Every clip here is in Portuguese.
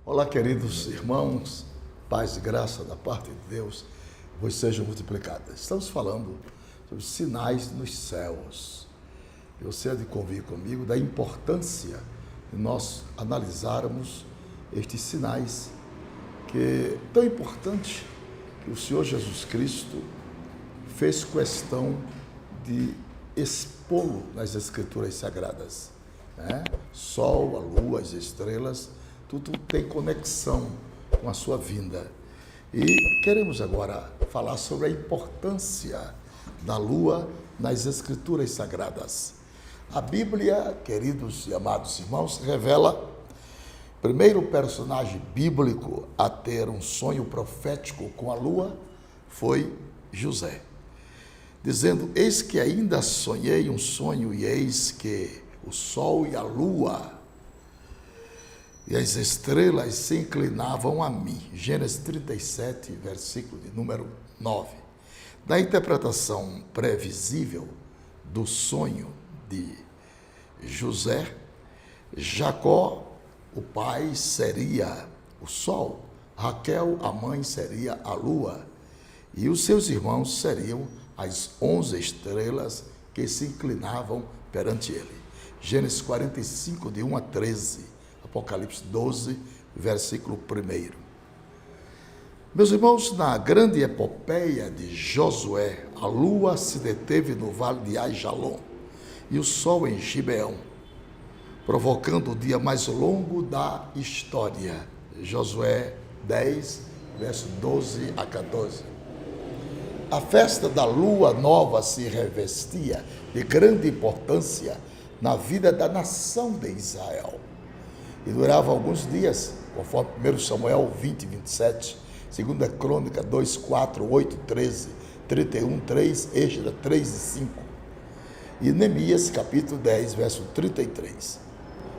Olá, queridos irmãos, paz e graça da parte de Deus vos sejam multiplicadas. Estamos falando sobre sinais nos céus. Você há de convir comigo da importância de nós analisarmos estes sinais, que é tão importante que o Senhor Jesus Cristo fez questão de expô-lo nas Escrituras Sagradas. Sol, a lua, as estrelas, tudo tem conexão com a sua vinda. E queremos agora falar sobre a importância da lua nas Escrituras Sagradas. A Bíblia, queridos e amados irmãos, revela o primeiro personagem bíblico a ter um sonho profético com a lua foi José, dizendo: eis que ainda sonhei um sonho, e eis que o sol e a lua e as estrelas se inclinavam a mim. Gênesis 37, versículo de número 9. Na interpretação previsível do sonho de José, Jacó, o pai, seria o sol, Raquel, a mãe, seria a lua, e os seus irmãos seriam as 11 estrelas que se inclinavam perante ele. Gênesis 45, de 1 a 13, Apocalipse 12, versículo 1. Meus irmãos, na grande epopeia de Josué, a lua se deteve no vale de Aijalon e o sol em Gibeão, provocando o dia mais longo da história. Josué 10, verso 12 a 14. A festa da lua nova se revestia de grande importância na vida da nação de Israel e durava alguns dias, conforme 1 Samuel 20, 27, 2 Crônica 2, 4, 8, 13, 31, 3, Êxodo 3 e 5, e Neemias capítulo 10, verso 33.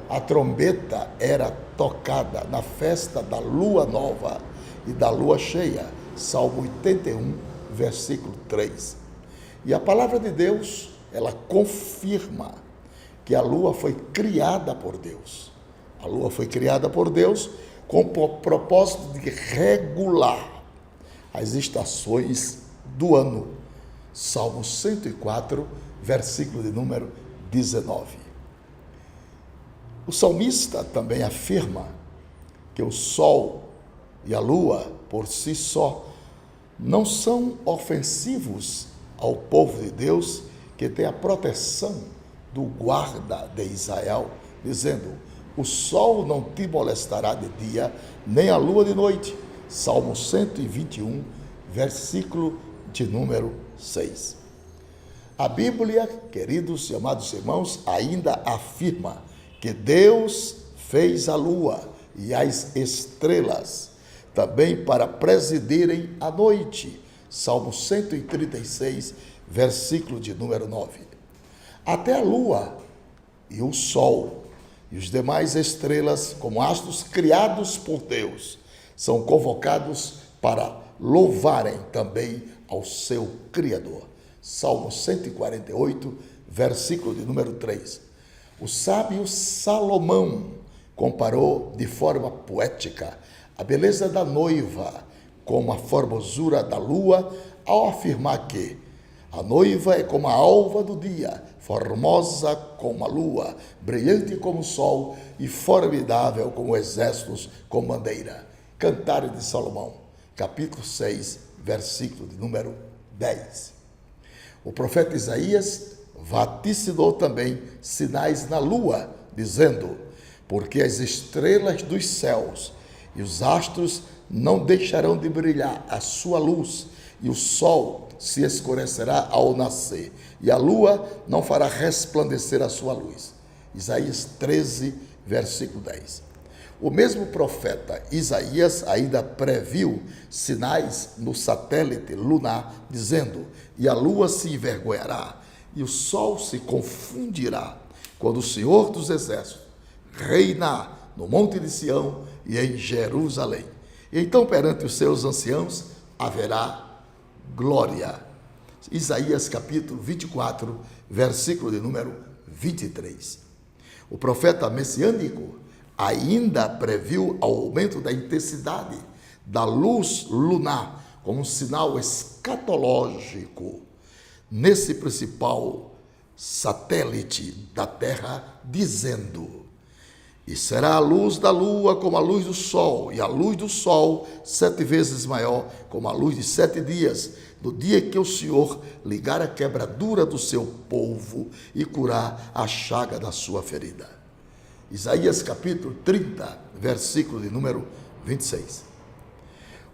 A trombeta era tocada na festa da lua nova e da lua cheia, Salmo 81, versículo 3. E a palavra de Deus, ela confirma que a lua foi criada por Deus. A lua foi criada por Deus com o propósito de regular as estações do ano. Salmo 104, versículo de número 19. O salmista também afirma que o sol e a lua, por si só, não são ofensivos ao povo de Deus, que tem a proteção do guarda de Israel, dizendo: o sol não te molestará de dia, nem a lua de noite. Salmo 121, versículo de número 6. A Bíblia, queridos e amados irmãos, ainda afirma que Deus fez a lua e as estrelas também para presidirem a noite. Salmo 136, versículo de número 9. Até a lua e o sol e os demais estrelas, como astros criados por Deus, são convocados para louvarem também ao seu Criador. Salmo 148, versículo de número 3. O sábio Salomão comparou de forma poética a beleza da noiva com a formosura da lua, ao afirmar que a noiva é como a alva do dia, formosa como a lua, brilhante como o sol e formidável como exércitos com bandeira. Cantares de Salomão, capítulo 6, versículo de número 10. O profeta Isaías vaticinou também sinais na lua, dizendo: porque as estrelas dos céus e os astros não deixarão de brilhar a sua luz, e o sol se escurecerá ao nascer, e a lua não fará resplandecer a sua luz. Isaías 13, versículo 10. O mesmo profeta Isaías ainda previu sinais no satélite lunar, dizendo: e a lua se envergonhará, e o sol se confundirá, quando o Senhor dos Exércitos reinar no monte de Sião e em Jerusalém. E então perante os seus anciãos haverá glória. Isaías capítulo 24, versículo de número 23. O profeta messiânico Ainda previu o aumento da intensidade da luz lunar como um sinal escatológico nesse principal satélite da Terra, dizendo: e será a luz da lua como a luz do sol, e a luz do sol 7 vezes maior como a luz de 7 dias, no dia que o Senhor ligar a quebradura do seu povo e curar a chaga da sua ferida. Isaías capítulo 30, versículo de número 26.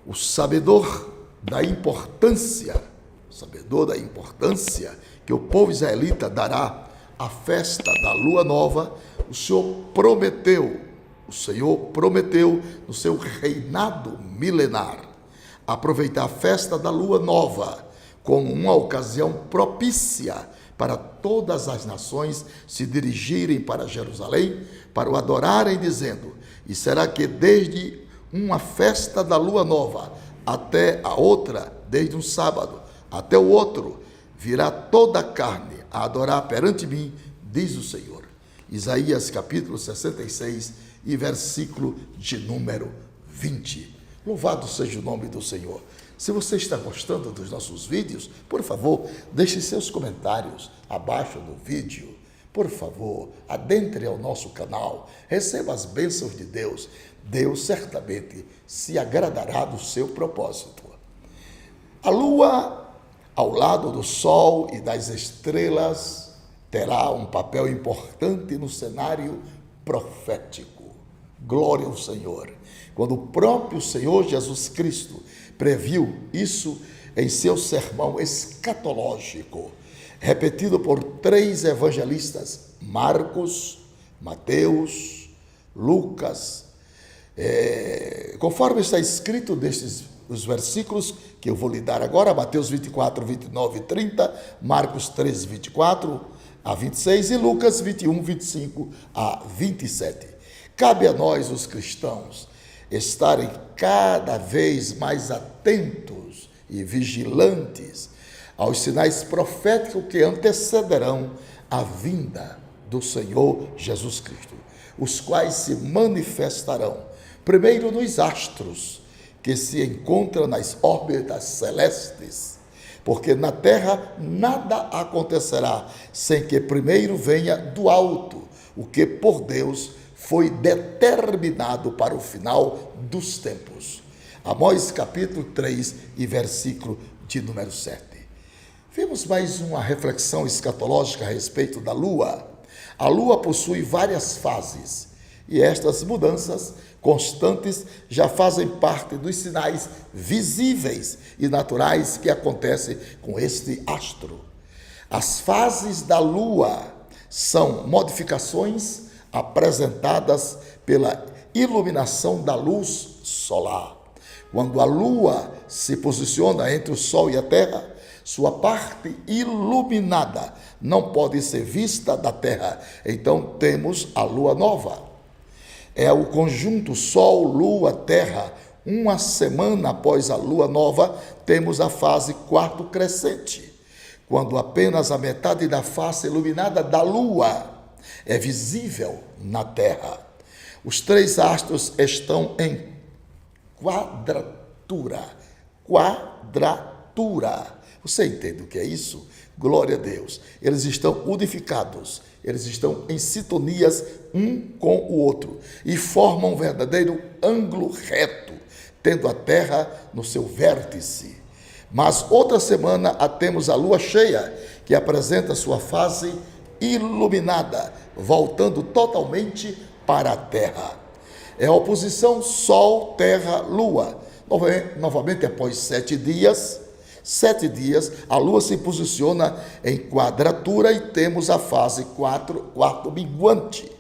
O sabedor da importância que o povo israelita dará à festa da lua nova, o Senhor prometeu no seu reinado milenar aproveitar a festa da lua nova como uma ocasião propícia para todas as nações se dirigirem para Jerusalém para o adorarem, dizendo: e será que desde uma festa da lua nova até a outra, desde um sábado até o outro, virá toda a carne a adorar perante mim, diz o Senhor. Isaías capítulo 66 e versículo de número 20. Louvado seja o nome do Senhor. Se você está gostando dos nossos vídeos, por favor, deixe seus comentários abaixo do vídeo. Por favor, adentre ao nosso canal, receba as bênçãos de Deus. Deus certamente se agradará do seu propósito. A lua, ao lado do sol e das estrelas, terá um papel importante no cenário profético. Glória ao Senhor. Quando o próprio Senhor Jesus Cristo previu isso em seu sermão escatológico, repetido por 3 evangelistas, Marcos, Mateus, Lucas, conforme está escrito destes os versículos que eu vou lhe dar agora, Mateus 24, 29 e 30, Marcos 13, 24 a 26 e Lucas 21, 25 a 27. Cabe a nós, os cristãos, estarem cada vez mais atentos e vigilantes aos sinais proféticos que antecederão a vinda do Senhor Jesus Cristo, os quais se manifestarão primeiro nos astros que se encontram nas órbitas celestes, porque na terra nada acontecerá sem que primeiro venha do alto, o que por Deus foi determinado para o final dos tempos. Amós capítulo 3 e versículo de número 7. Vemos mais uma reflexão escatológica a respeito da lua. A lua possui várias fases e estas mudanças constantes já fazem parte dos sinais visíveis e naturais que acontecem com este astro. As fases da lua são modificações apresentadas pela iluminação da luz solar. Quando a lua se posiciona entre o sol e a terra, sua parte iluminada não pode ser vista da terra. Então temos a lua nova. É o conjunto sol, lua, terra. Uma semana após a lua nova, temos a fase quarto crescente, quando apenas a metade da face iluminada da lua é visível na terra. Os 3 astros estão em quadratura. Você entende o que é isso? Glória a Deus. Eles estão unificados, eles estão em sintonias um com o outro e formam um verdadeiro ângulo reto, tendo a terra no seu vértice. Mas outra semana temos a lua cheia, que apresenta sua fase iluminada, voltando totalmente para a terra. É a oposição sol, terra, lua. Novamente após 7 dias, a lua se posiciona em quadratura e temos a fase quarto minguante,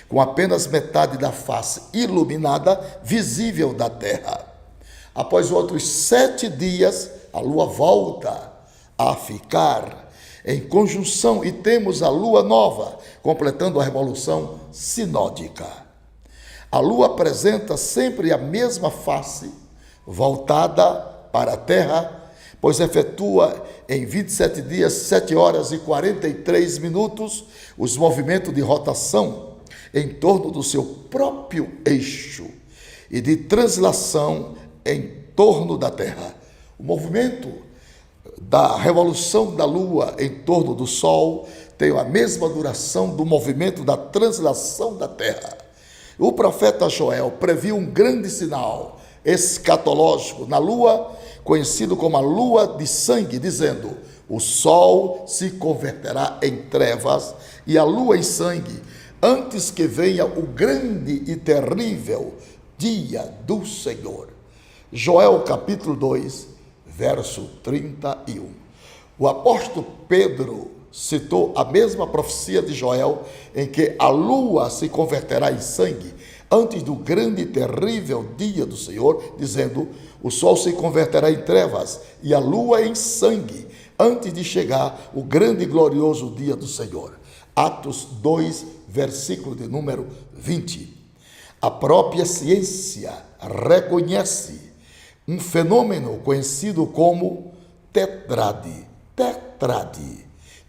com apenas metade da face iluminada visível da terra. Após outros 7 dias, a lua volta a ficar em conjunção e temos a lua nova, completando a revolução sinódica. A lua apresenta sempre a mesma face, voltada para a terra, pois efetua em 27 dias, 7 horas e 43 minutos, os movimentos de rotação em torno do seu próprio eixo e de translação em torno da Terra. O movimento da revolução da Lua em torno do Sol tem a mesma duração do movimento da translação da Terra. O profeta Joel previu um grande sinal escatológico na Lua, conhecido como a Lua de sangue, dizendo: o Sol se converterá em trevas e a Lua em sangue, antes que venha o grande e terrível dia do Senhor. Joel capítulo 2, verso 31. O apóstolo Pedro citou a mesma profecia de Joel, em que a lua se converterá em sangue antes do grande e terrível dia do Senhor, dizendo: o sol se converterá em trevas e a lua em sangue antes de chegar o grande e glorioso dia do Senhor. Atos 2, versículo de número 20. A própria ciência reconhece um fenômeno conhecido como tetrade,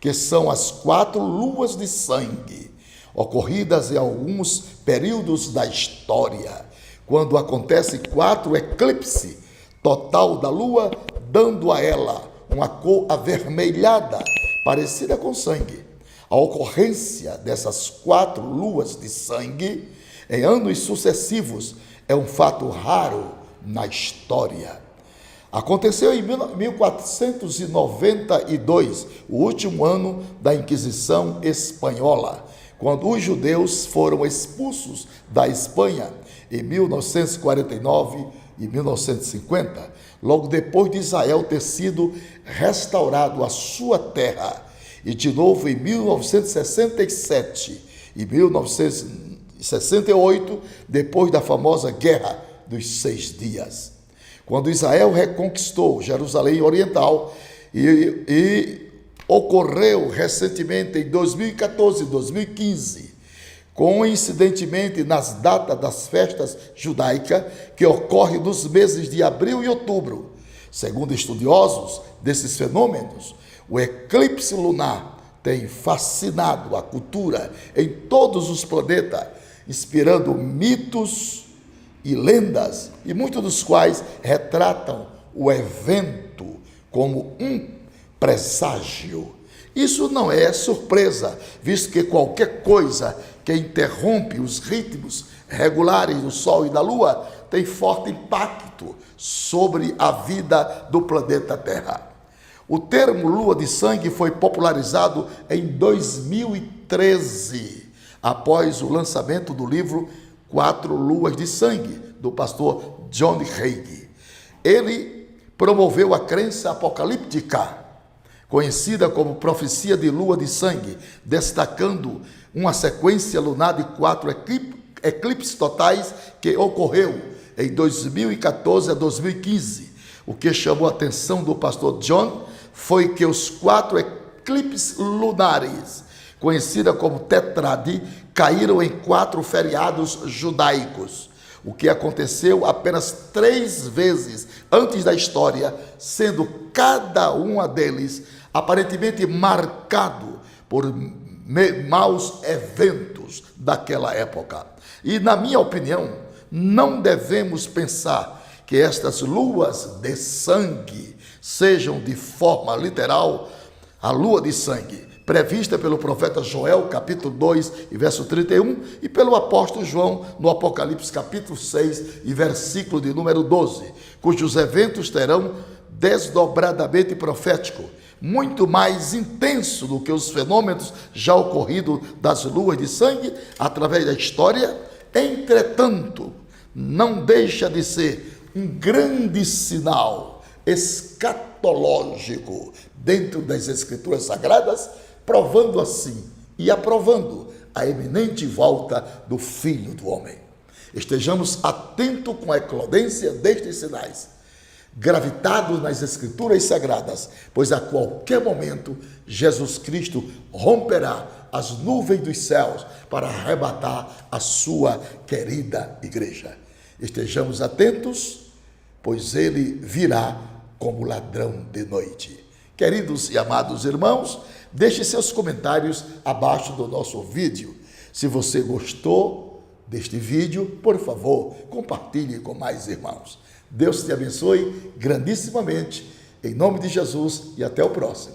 que são as 4 luas de sangue, ocorridas em alguns períodos da história, quando acontece 4 eclipses total da lua, dando a ela uma cor avermelhada, parecida com sangue. A ocorrência dessas 4 luas de sangue em anos sucessivos é um fato raro na história. Aconteceu em 1492, o último ano da Inquisição Espanhola, quando os judeus foram expulsos da Espanha em 1949 e 1950, logo depois de Israel ter sido restaurado à sua terra, e de novo em 1967 e 1968, depois da famosa Guerra dos 6 Dias. Quando Israel reconquistou Jerusalém Oriental e ocorreu recentemente em 2014 e 2015, coincidentemente nas datas das festas judaicas que ocorrem nos meses de abril e outubro. Segundo estudiosos desses fenômenos, o eclipse lunar tem fascinado a cultura em todos os planetas, inspirando mitos e lendas, e muitos dos quais retratam o evento como um presságio. Isso não é surpresa, visto que qualquer coisa que interrompe os ritmos regulares do Sol e da Lua tem forte impacto sobre a vida do planeta Terra. O termo lua de sangue foi popularizado em 2013, após o lançamento do livro 4 Luas de Sangue, do pastor John Hagee. Ele promoveu a crença apocalíptica, conhecida como profecia de lua de sangue, destacando uma sequência lunar de 4 eclipses totais que ocorreu em 2014 a 2015. O que chamou a atenção do pastor John foi que os 4 eclipses lunares, conhecida como tetrade, caíram em 4 feriados judaicos, o que aconteceu apenas 3 vezes antes da história, sendo cada uma deles aparentemente marcado por maus eventos daquela época. E, na minha opinião, não devemos pensar que estas luas de sangue sejam de forma literal a lua de sangue, prevista pelo profeta Joel, capítulo 2, e verso 31, e pelo apóstolo João, no Apocalipse, capítulo 6, e versículo de número 12, cujos eventos terão desdobradamente profético, muito mais intenso do que os fenômenos já ocorridos das luas de sangue através da história. Entretanto, não deixa de ser um grande sinal escatológico dentro das Escrituras Sagradas, provando assim e aprovando a eminente volta do Filho do Homem. Estejamos atentos com a eclodência destes sinais, gravitados nas Escrituras Sagradas, pois a qualquer momento Jesus Cristo romperá as nuvens dos céus para arrebatar a sua querida igreja. Estejamos atentos, pois ele virá como ladrão de noite. Queridos e amados irmãos, deixe seus comentários abaixo do nosso vídeo. Se você gostou deste vídeo, por favor, compartilhe com mais irmãos. Deus te abençoe grandissimamente, em nome de Jesus, e até o próximo.